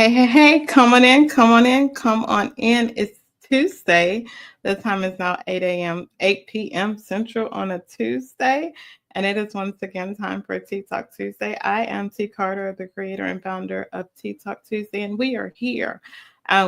Hey, come on in, come on in, come on in. It's Tuesday. The time is now 8 a.m., 8 p.m. Central on a Tuesday. And it is once again time for Tea Talk Tuesday. I am T. Carter, the creator and founder of Tea Talk Tuesday, and we are here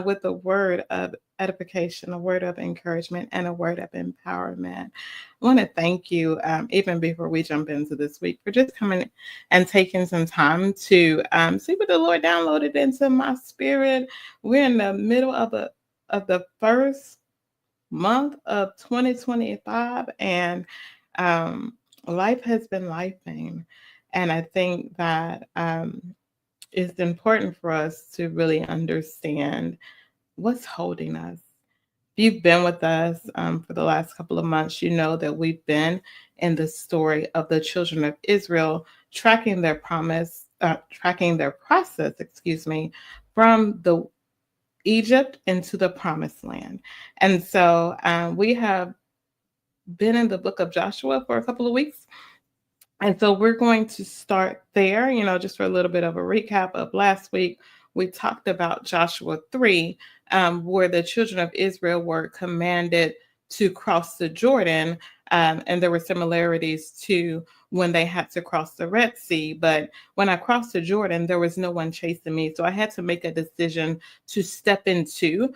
with a word of edification, a word of encouragement, and a word of empowerment. I want to thank you, even before we jump into this week, for just coming and taking some time to see what the Lord downloaded into my spirit. We're in the middle of the first month of 2025, and life has been lifing. And I think that it's important for us to really understand what's holding us. If you've been with us for the last couple of months, you know that we've been in the story of the children of Israel tracking their process, from the Egypt into the promised land. And so we have been in the book of Joshua for a couple of weeks. And so we're going to start there, just for a little bit of a recap of last week. We talked about Joshua 3, where the children of Israel were commanded to cross the Jordan. And there were similarities to when they had to cross the Red Sea. But when I crossed the Jordan, there was no one chasing me. So I had to make a decision to step into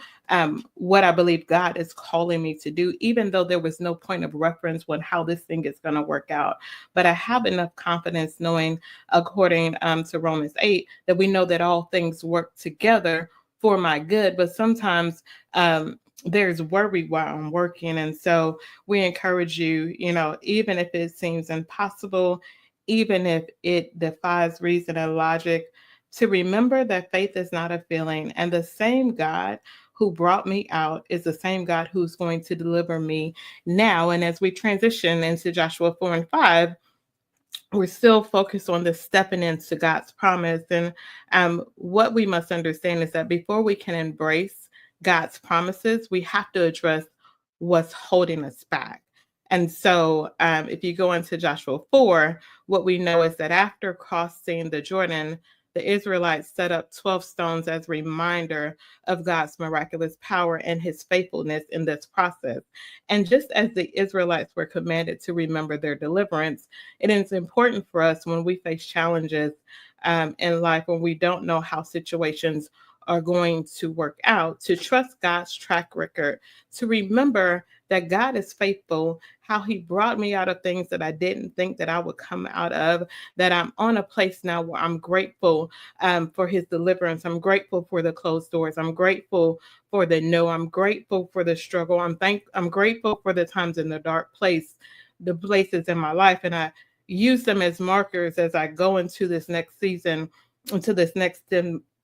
what I believe God is calling me to do, even though there was no point of reference on how this thing is going to work out. But I have enough confidence knowing, according to Romans 8, that we know that all things work together for my good. But sometimes there's worry while I'm working. And so we encourage you, even if it seems impossible, even if it defies reason and logic, to remember that faith is not a feeling. And the same God who brought me out is the same God who's going to deliver me now. And as we transition into Joshua 4 and 5, we're still focused on the stepping into God's promise. And what we must understand is that before we can embrace God's promises, we have to address what's holding us back. And so if you go into Joshua 4, what we know is that after crossing the Jordan, the Israelites set up 12 stones as a reminder of God's miraculous power and his faithfulness in this process. And just as the Israelites were commanded to remember their deliverance, it is important for us when we face challenges in life, when we don't know how situations are going to work out, to trust God's track record, to remember that God is faithful, how he brought me out of things that I didn't think that I would come out of, that I'm on a place now where I'm grateful for his deliverance. I'm grateful for the closed doors. I'm grateful for the no. I'm grateful for the struggle. I'm grateful for the times in the dark place, the places in my life. And I use them as markers as I go into this next season, into this next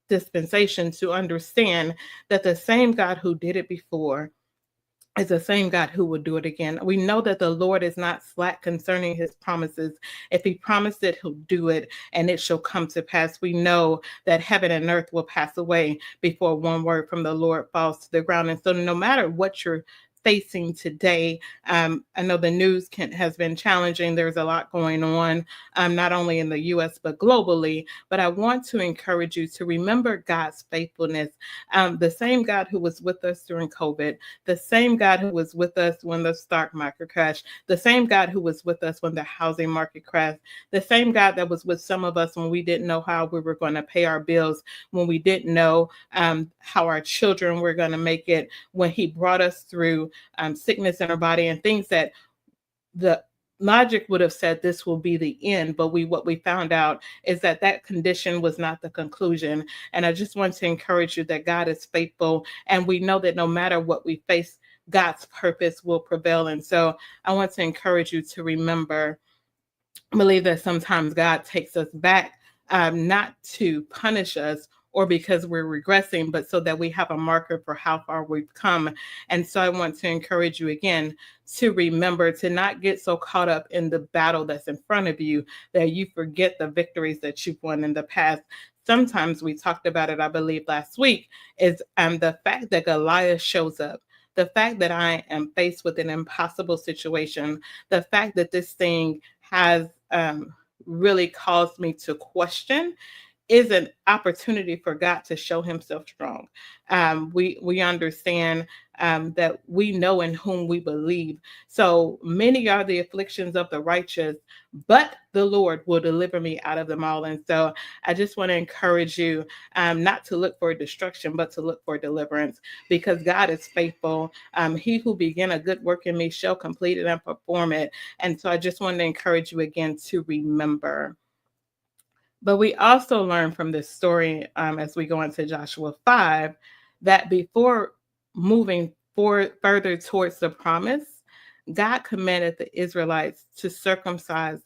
dispensation, to understand that the same God who did it before is the same God who will do it again. We know that the Lord is not slack concerning his promises. If he promised it, he'll do it, and it shall come to pass. We know that heaven and earth will pass away before one word from the Lord falls to the ground. And so no matter what you're facing today, I know the news has been challenging. There's a lot going on, not only in the U.S., but globally. But I want to encourage you to remember God's faithfulness. The same God who was with us during COVID, the same God who was with us when the stock market crashed, the same God who was with us when the housing market crashed, the same God that was with some of us when we didn't know how we were going to pay our bills, when we didn't know how our children were going to make it, when he brought us through sickness in our body and things that the logic would have said this will be the end, but what we found out is that condition was not the conclusion. And I just want to encourage you that God is faithful, and we know that no matter what we face, God's purpose will prevail. And so I want to encourage you to believe that sometimes God takes us back, not to punish us or because we're regressing, but so that we have a marker for how far we've come. And so I want to encourage you again to remember to not get so caught up in the battle that's in front of you that you forget the victories that you've won in the past. Sometimes we talked about it, I believe, last week, is the fact that Goliath shows up. The fact that I am faced with an impossible situation, the fact that this thing has really caused me to question is an opportunity for God to show himself strong. We understand that we know in whom we believe. So many are the afflictions of the righteous, but the Lord will deliver me out of them all. And so I just want to encourage you not to look for destruction, but to look for deliverance, because God is faithful. He who began a good work in me shall complete it and perform it. And so I just want to encourage you again to remember. But we also learn from this story, as we go into Joshua 5, that before moving further towards the promise, God commanded the Israelites to circumcise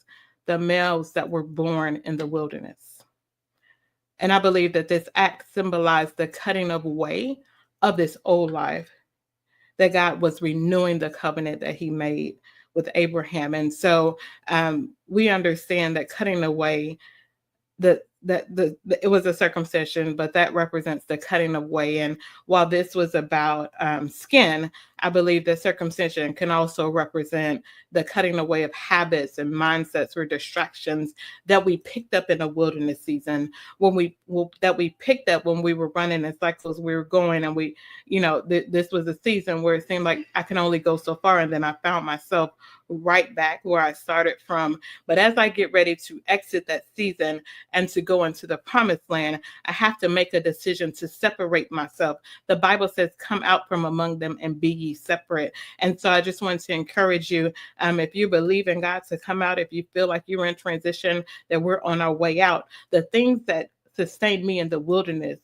the males that were born in the wilderness. And I believe that this act symbolized the cutting away of this old life, that God was renewing the covenant that he made with Abraham. And so we understand that cutting away it was a circumcision, but that represents the cutting away. And while this was about skin, I believe that circumcision can also represent the cutting away of habits and mindsets or distractions that we picked up in a wilderness season, that we picked up when we were running in cycles. We were going, and this was a season where it seemed like I can only go so far, and then I found myself right back where I started from. But as I get ready to exit that season and to go into the promised land, I have to make a decision to separate myself. The Bible says, come out from among them and be ye separate. And so I just want to encourage you, if you believe in God, to come out. If you feel like you're in transition, that we're on our way out. The things that sustained me in the wilderness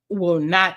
will not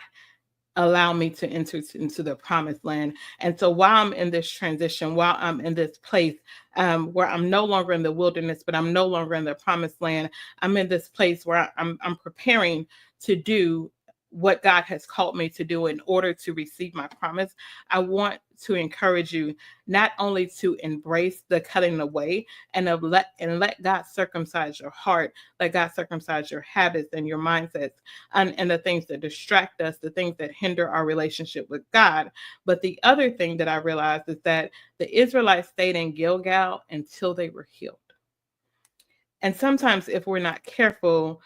allow me to enter into the promised land. And so while I'm in this transition, while I'm in this place where I'm no longer in the wilderness, but I'm no longer in the promised land, I'm in this place where I'm preparing to do what God has called me to do in order to receive my promise. I want to encourage you not only to embrace the cutting away and let God circumcise your heart, let God circumcise your habits and your mindsets, and the things that distract us, the things that hinder our relationship with God. But the other thing that I realized is that the Israelites stayed in Gilgal until they were healed. And sometimes, if we're not careful,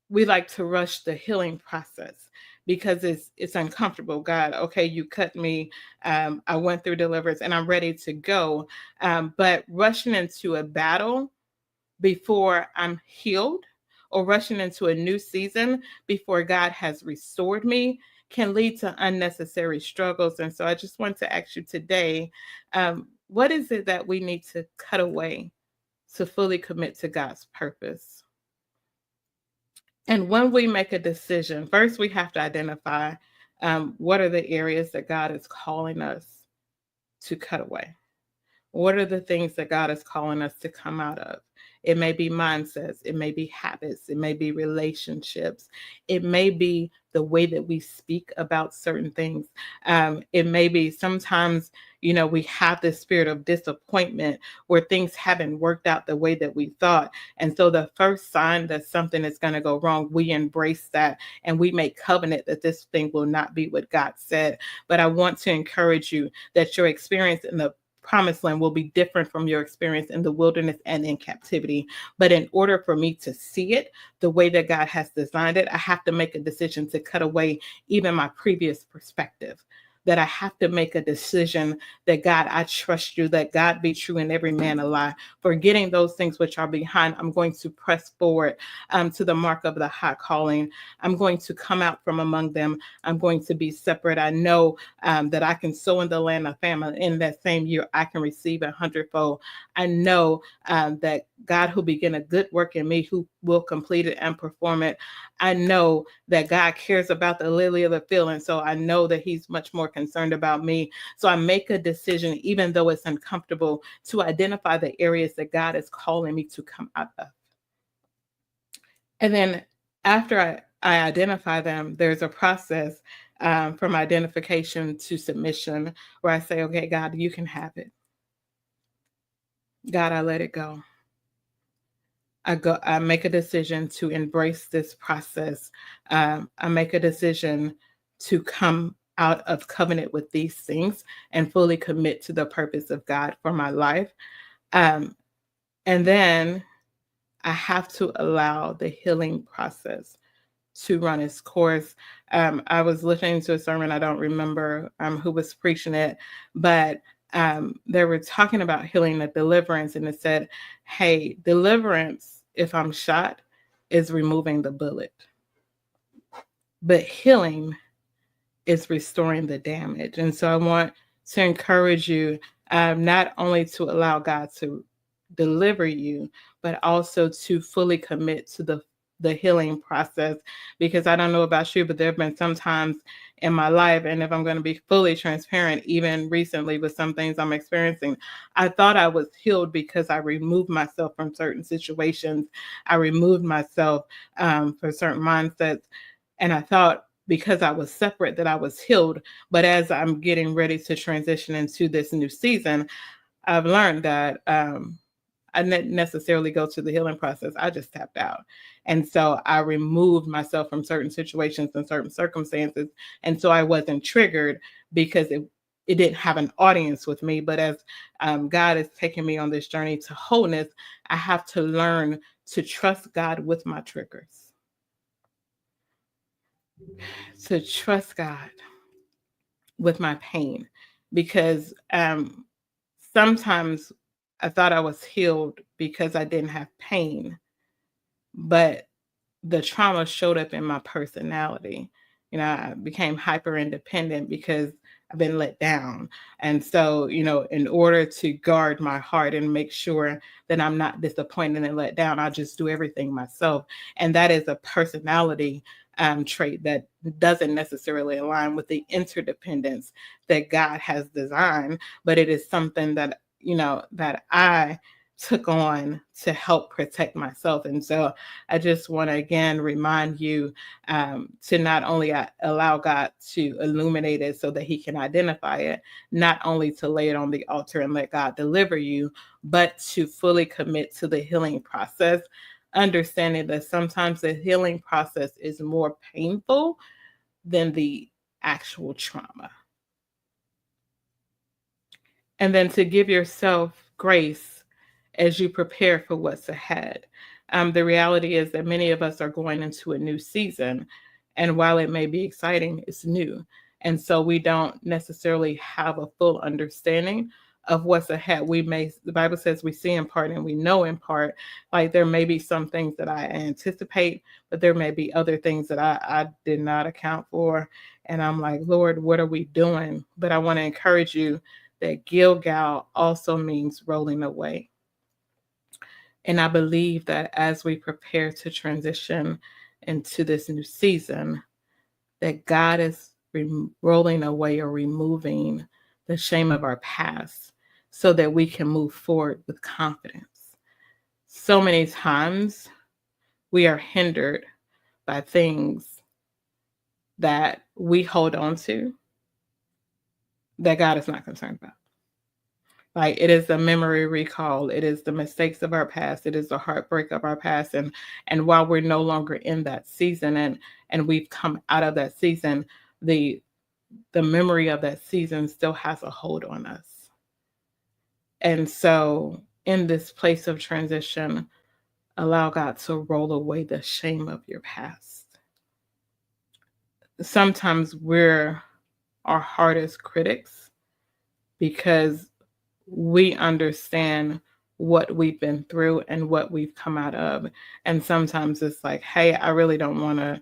we like to rush the healing process because it's uncomfortable. God, okay, you cut me. I went through deliverance and I'm ready to go. But rushing into a battle before I'm healed, or rushing into a new season before God has restored me, can lead to unnecessary struggles. And so I just want to ask you today, what is it that we need to cut away to fully commit to God's purpose? And when we make a decision, first we have to identify what are the areas that God is calling us to cut away. What are the things that God is calling us to come out of? It may be mindsets, it may be habits, it may be relationships, it may be the way that we speak about certain things. It may be sometimes, we have this spirit of disappointment where things haven't worked out the way that we thought. And so the first sign that something is going to go wrong, we embrace that and we make covenant that this thing will not be what God said. But I want to encourage you that your experience in the promised land will be different from your experience in the wilderness and in captivity. But in order for me to see it the way that God has designed it, I have to make a decision to cut away even my previous perspective. That I have to make a decision that, God, I trust you, that God be true and every man a lie. Forgetting those things which are behind, I'm going to press forward to the mark of the high calling. I'm going to come out from among them. I'm going to be separate. I know that I can sow in the land of famine. In that same year, I can receive 100-fold. I know that God who began a good work in me, who will complete it and perform it. I know that God cares about the lily of the field. And so I know that he's much more concerned about me. So I make a decision, even though it's uncomfortable, to identify the areas that God is calling me to come out of. And then after I identify them, there's a process from identification to submission where I say, okay, God, you can have it. God, I let it go. I make a decision to embrace this process. I make a decision to come out of covenant with these things and fully commit to the purpose of God for my life. And then I have to allow the healing process to run its course. I was listening to a sermon, I don't remember who was preaching it, but they were talking about healing and deliverance, and it said, hey, deliverance, if I'm shot, is removing the bullet, but healing is restoring the damage. And so I want to encourage you not only to allow God to deliver you, but also to fully commit to the healing process. Because I don't know about you, but there have been some times in my life, and if I'm going to be fully transparent, even recently with some things I'm experiencing, I thought I was healed because I removed myself from certain situations. I removed myself from certain mindsets. And I thought because I was separate that I was healed. But as I'm getting ready to transition into this new season, I've learned that I didn't necessarily go to the healing process. I just tapped out. And so I removed myself from certain situations and certain circumstances. And so I wasn't triggered because it didn't have an audience with me. But as God is taking me on this journey to wholeness, I have to learn to trust God with my triggers, to trust God with my pain, because sometimes I thought I was healed because I didn't have pain, but the trauma showed up in my personality. I became hyper independent because I've been let down. And so, in order to guard my heart and make sure that I'm not disappointed and let down, I just do everything myself. And that is a personality trait that doesn't necessarily align with the interdependence that God has designed, but it is something that, that I took on to help protect myself. And so I just want to again remind you to not only allow God to illuminate it so that he can identify it, not only to lay it on the altar and let God deliver you, but to fully commit to the healing process, understanding that sometimes the healing process is more painful than the actual trauma. And then to give yourself grace as you prepare for what's ahead. The reality is that many of us are going into a new season, and while it may be exciting, it's new. And so we don't necessarily have a full understanding of what's ahead. The Bible says we see in part and we know in part. Like there may be some things that I anticipate, but there may be other things that I did not account for. And I'm like, Lord, what are we doing? But I want to encourage you that Gilgal also means rolling away. And I believe that as we prepare to transition into this new season, that God is rolling away or removing the shame of our past so that we can move forward with confidence. So many times we are hindered by things that we hold on to that God is not concerned about. Like it is the memory recall, it is the mistakes of our past, it is the heartbreak of our past, and while we're no longer in that season and we've come out of that season, the memory of that season still has a hold on us. And so in this place of transition, allow God to roll away the shame of your past. Sometimes we're our hardest critics because we understand what we've been through and what we've come out of. And sometimes it's like, hey, I really don't want to,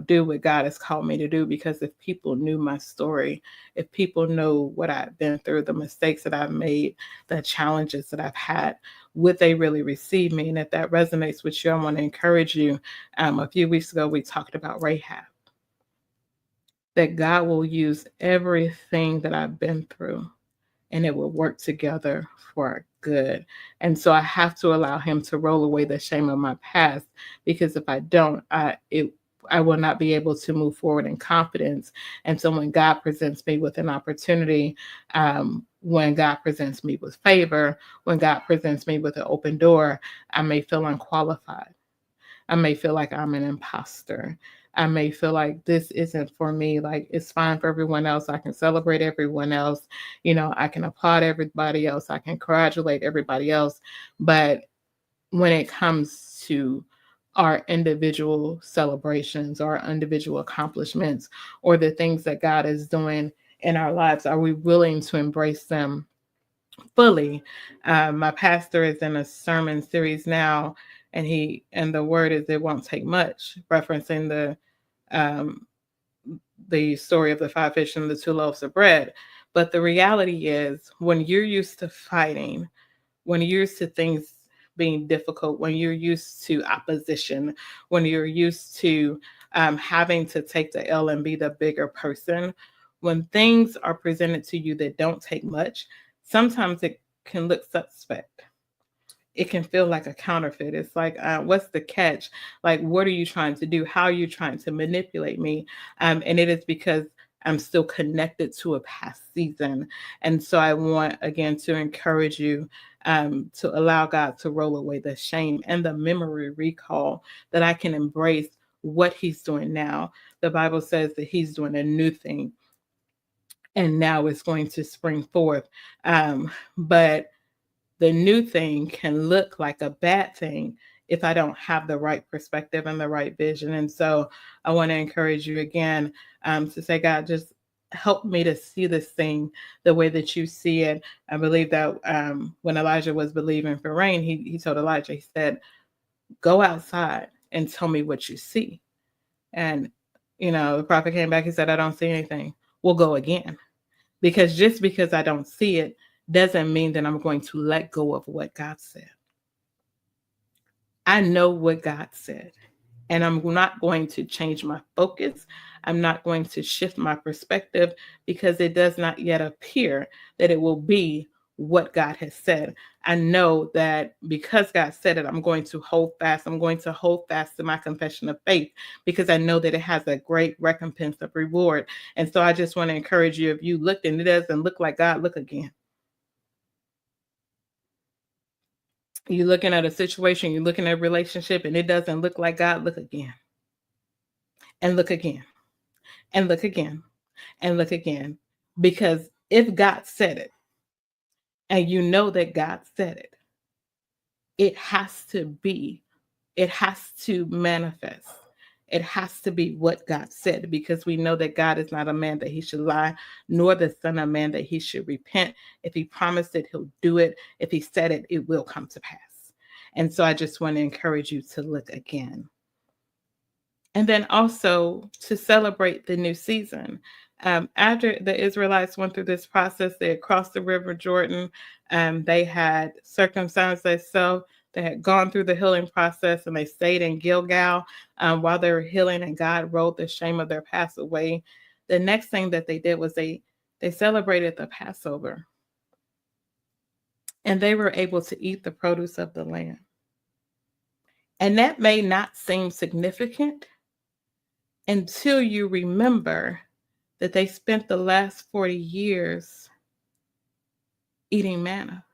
do what God has called me to do, because if people knew my story, if people know what I've been through, the mistakes that I've made, the challenges that I've had, would they really receive me? And if that resonates with you, I want to encourage you. A few weeks ago, we talked about Rahab, that God will use everything that I've been through and it will work together for good. And so I have to allow him to roll away the shame of my past, because if I don't, I will not be able to move forward in confidence. And so when God presents me with an opportunity, when God presents me with favor, when God presents me with an open door, I may feel unqualified. I may feel like I'm an imposter. I may feel like this isn't for me. Like it's fine for everyone else. I can celebrate everyone else. I can applaud everybody else. I can congratulate everybody else. But when it comes to our individual celebrations, our individual accomplishments, or the things that God is doing in our lives? Are we willing to embrace them fully? My pastor is in a sermon series now, and the word is "it won't take much," referencing um, the story of the 5 fish and the 2 loaves of bread. But the reality is, when you're used to fighting, when you're used to things being difficult, when you're used to opposition, when you're used to having to take the L and be the bigger person, when things are presented to you that don't take much, sometimes it can look suspect. It can feel like a counterfeit. It's like, what's the catch? Like, what are you trying to do? How are you trying to manipulate me? And it is because I'm still connected to a past season. And so I want, again, to encourage you to allow God to roll away the shame and the memory recall, that I can embrace what He's doing now. The Bible says that He's doing a new thing, and now it's going to spring forth. But the new thing can look like a bad thing if I don't have the right perspective and the right vision. And so I want to encourage you again, to say, God, just help me to see this thing the way that you see it. I believe that when Elijah was believing for rain, he told Elijah, he said, go outside and tell me what you see. And, the prophet came back, he said, I don't see anything. We'll go again. Because just because I don't see it doesn't mean that I'm going to let go of what God said. I know what God said, and I'm not going to change my focus. I'm not going to shift my perspective, because it does not yet appear that it will be what God has said. I know that because God said it, I'm going to hold fast. I'm going to hold fast to my confession of faith, because I know that it has a great recompense of reward. And so I just want to encourage you, if you looked and it doesn't look like God, look again. You're looking at a situation, you're looking at a relationship, and it doesn't look like God, look again. And look again. And look again. And look again. Because if God said it, and you know that God said it, it has to be, it has to manifest. It has to be what God said, because we know that God is not a man that he should lie, nor the son of man that he should repent. If he promised it, he'll do it. If he said it, it will come to pass. And so I just want to encourage you to look again. And then also to celebrate the new season. After the Israelites went through this process, they had crossed the river Jordan, they had circumcised themselves, they had gone through the healing process, and they stayed in Gilgal while they were healing, and God rolled the shame of their past away. The next thing that they did was they celebrated the Passover, and they were able to eat the produce of the land. And that may not seem significant until you remember that they spent the last 40 years eating manna.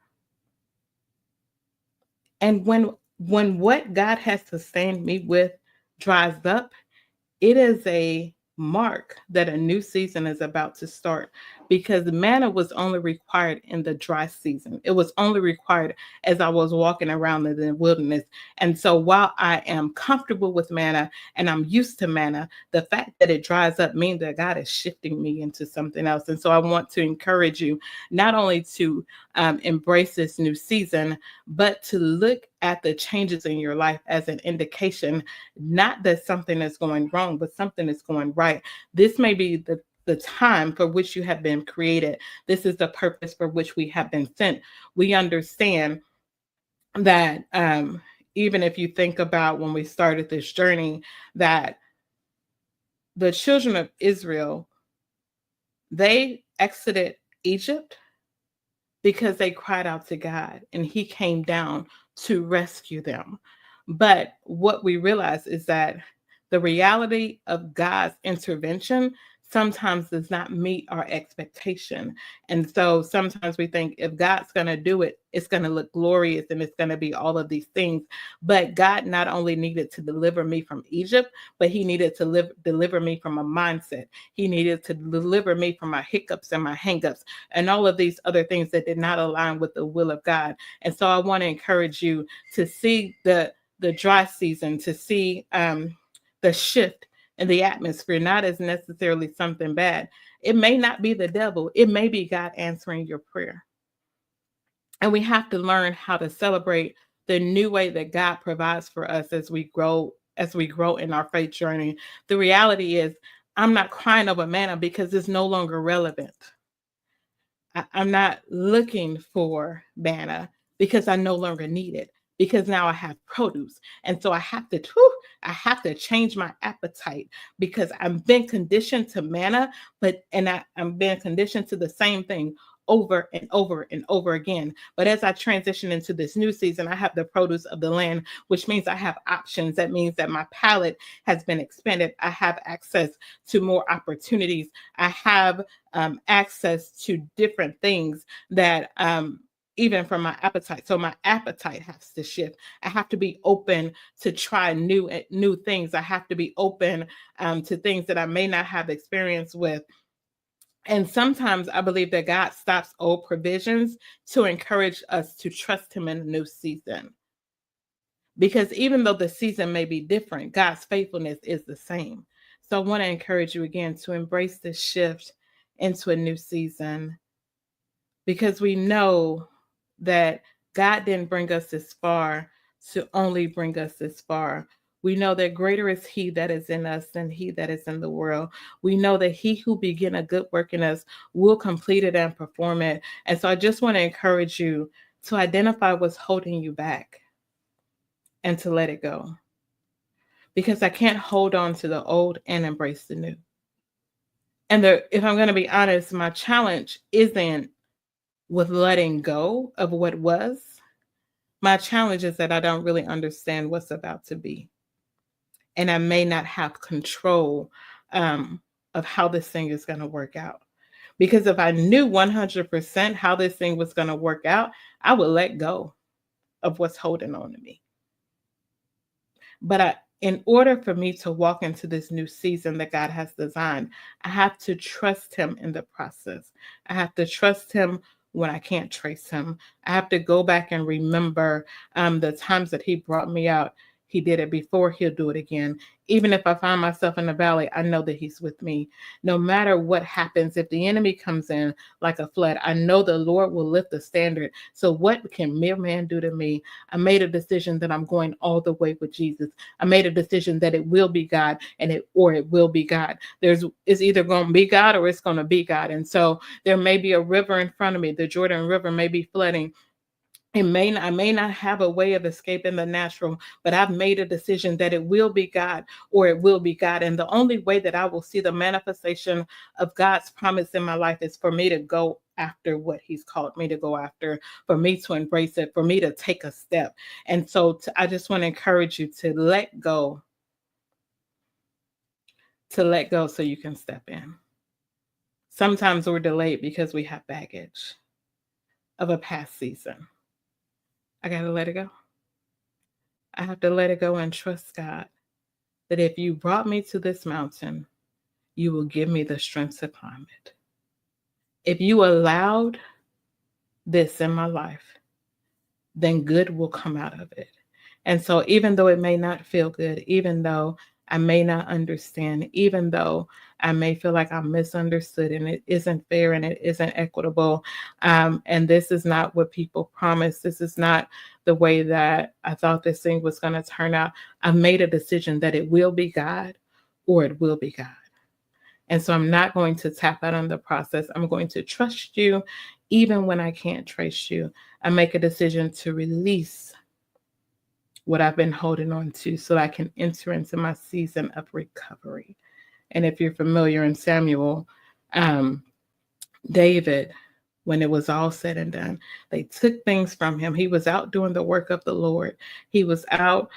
And when what God has sustained me with dries up, it is a mark that a new season is about to start, because manna was only required in the dry season. It was only required as I was walking around in the wilderness. And so while I am comfortable with manna and I'm used to manna, the fact that it dries up means that God is shifting me into something else. And so I want to encourage you not only to embrace this new season, but to look at the changes in your life as an indication, not that something is going wrong, but something is going right. This may be the time for which you have been created. This is the purpose for which we have been sent. We understand that even if you think about when we started this journey, that the children of Israel, they exited Egypt because they cried out to God, and he came down to rescue them. But what we realize is that the reality of God's intervention sometimes does not meet our expectation. And so sometimes we think if God's going to do it, it's going to look glorious and it's going to be all of these things. But God not only needed to deliver me from Egypt, but he needed to deliver me from a mindset. He needed to deliver me from my hiccups and my hangups and all of these other things that did not align with the will of God. And so I want to encourage you to see the dry season, to see the shift in the atmosphere, not as necessarily something bad. It may not be the devil. It may be God answering your prayer. And we have to learn how to celebrate the new way that God provides for us as we grow in our faith journey. The reality is, I'm not crying over manna because it's no longer relevant. I'm not looking for manna because I no longer need it, because now I have produce. And so I have to change my appetite because I've been conditioned to manna, I'm being conditioned to the same thing over and over and over again. But as I transition into this new season, I have the produce of the land, which means I have options. That means that my palate has been expanded. I have access to more opportunities. I have access to different things that even from my appetite. So my appetite has to shift. I have to be open to try new things. I have to be open to things that I may not have experience with. And sometimes I believe that God stops old provisions to encourage us to trust him in a new season. Because even though the season may be different, God's faithfulness is the same. So I want to encourage you again to embrace this shift into a new season, because we know that God didn't bring us this far to only bring us this far. We know that greater is he that is in us than he that is in the world. We know that he who began a good work in us will complete it and perform it. And so I just want to encourage you to identify what's holding you back and to let it go. Because I can't hold on to the old and embrace the new. And if I'm going to be honest, my challenge isn't with letting go of what was. My challenge is that I don't really understand what's about to be. And I may not have control of how this thing is going to work out. Because if I knew 100% how this thing was going to work out, I would let go of what's holding on to me. But in order for me to walk into this new season that God has designed, I have to trust him in the process. I have to trust him when I can't trace him. I have to go back and remember the times that he brought me out. He did it before, he'll do it again. Even if I find myself in the valley, I know that he's with me. No matter what happens, if the enemy comes in like a flood, I know the Lord will lift the standard. So what can mere man do to me? I made a decision that I'm going all the way with Jesus. I made a decision that it will be God or it will be God. It's either going to be God or it's going to be God. And so there may be a river in front of me. The Jordan River may be flooding. I may not have a way of escape in the natural, but I've made a decision that it will be God or it will be God. And the only way that I will see the manifestation of God's promise in my life is for me to go after what he's called me to go after, for me to embrace it, for me to take a step. And so I just want to encourage you to let go so you can step in. Sometimes we're delayed because we have baggage of a past season. I got to let it go. I have to let it go and trust God that if you brought me to this mountain, you will give me the strength to climb it. If you allowed this in my life, then good will come out of it. And so even though it may not feel good, even though I may not understand, even though I may feel like I'm misunderstood and it isn't fair and it isn't equitable, and this is not what people promised, this is not the way that I thought this thing was going to turn out, I've made a decision that it will be God or it will be God. And so I'm not going to tap out on the process. I'm going to trust you even when I can't trace you. I make a decision to release what I've been holding on to so I can enter into my season of recovery. And if you're familiar in Samuel, David, when it was all said and done, they took things from him. He was out doing the work of the Lord. He was out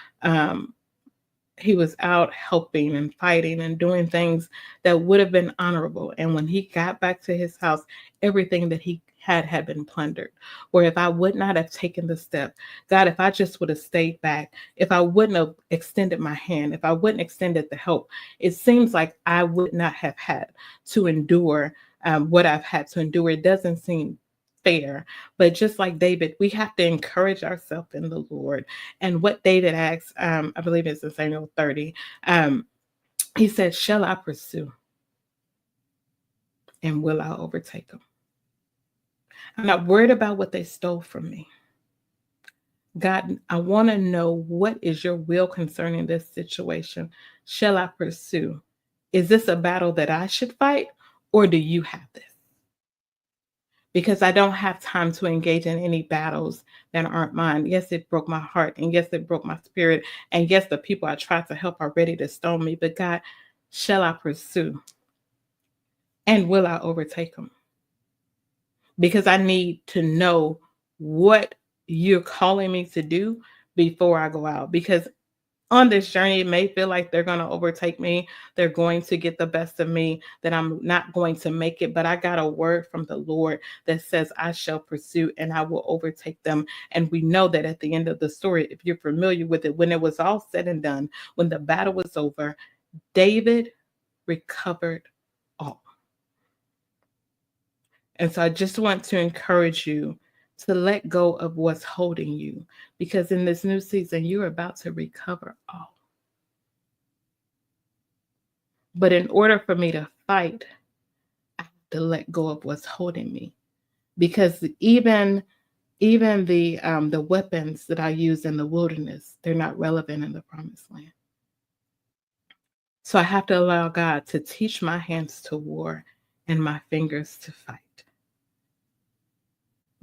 he was out helping and fighting and doing things that would have been honorable. And when he got back to his house, everything that he had been plundered. Or if I would not have taken the step, God, if I just would have stayed back, if I wouldn't have extended my hand, if I wouldn't extended the help, it seems like I would not have had to endure what I've had to endure. It doesn't seem fair. But just like David, we have to encourage ourselves in the Lord. And what David asks, I believe it's in Samuel 30, he said, shall I pursue and will I overtake them? I'm not worried about what they stole from me. God, I want to know what is your will concerning this situation. Shall I pursue? Is this a battle that I should fight, or do you have this? Because I don't have time to engage in any battles that aren't mine. Yes, it broke my heart, and yes, it broke my spirit, and yes, the people I tried to help are ready to stone me, but God, shall I pursue? And will I overtake them? Because I need to know what you're calling me to do before I go out. Because on this journey, it may feel like they're going to overtake me. They're going to get the best of me, that I'm not going to make it. But I got a word from the Lord that says, I shall pursue and I will overtake them. And we know that at the end of the story, if you're familiar with it, when it was all said and done, when the battle was over, David recovered all. And so I just want to encourage you to let go of what's holding you, because in this new season, you're about to recover all. But in order for me to fight, I have to let go of what's holding me, because even the weapons that I use in the wilderness, they're not relevant in the promised land. So I have to allow God to teach my hands to war and my fingers to fight.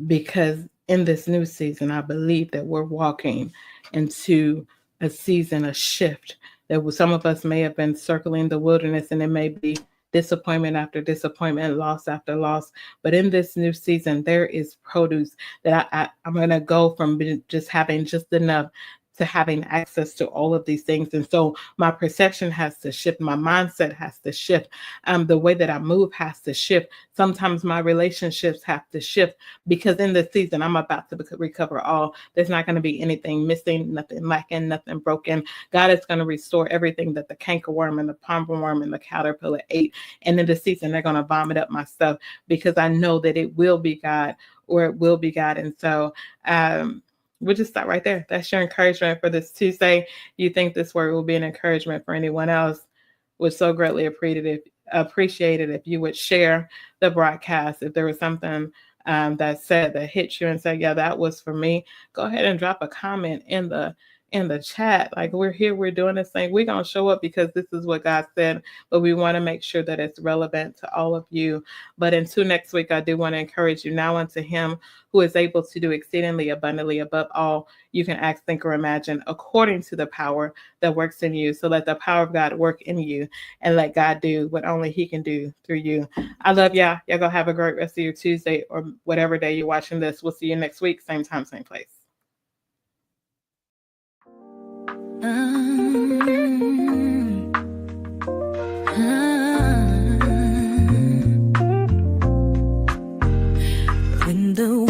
Because in this new season, I believe that we're walking into a season, a shift, that some of us may have been circling the wilderness, and it may be disappointment after disappointment, loss after loss. But in this new season, there is produce that I'm going to go from just having just enough to having access to all of these things. And so my perception has to shift. My mindset has to shift. The way that I move has to shift. Sometimes my relationships have to shift, because in this season, I'm about to recover all. There's not going to be anything missing, nothing lacking, nothing broken. God is going to restore everything that the cankerworm and the palmerworm and the caterpillar ate. And in the season, they're going to vomit up my stuff, because I know that it will be God, or it will be God. And so, we'll just stop right there. That's your encouragement for this Tuesday. You think this word will be an encouragement for anyone else? Would so greatly appreciate it if you would share the broadcast. If there was something that said that hit you and said, yeah, that was for me, go ahead and drop a comment in the chat. Like, we're here, we're doing this thing. We're going to show up because this is what God said, but we want to make sure that it's relevant to all of you. But until next week, I do want to encourage you now unto him who is able to do exceedingly abundantly above all you can ask, think, or imagine, according to the power that works in you. So let the power of God work in you, and let God do what only he can do through you. I love y'all. Y'all go have a great rest of your Tuesday, or whatever day you're watching this. We'll see you next week, same time, same place. When the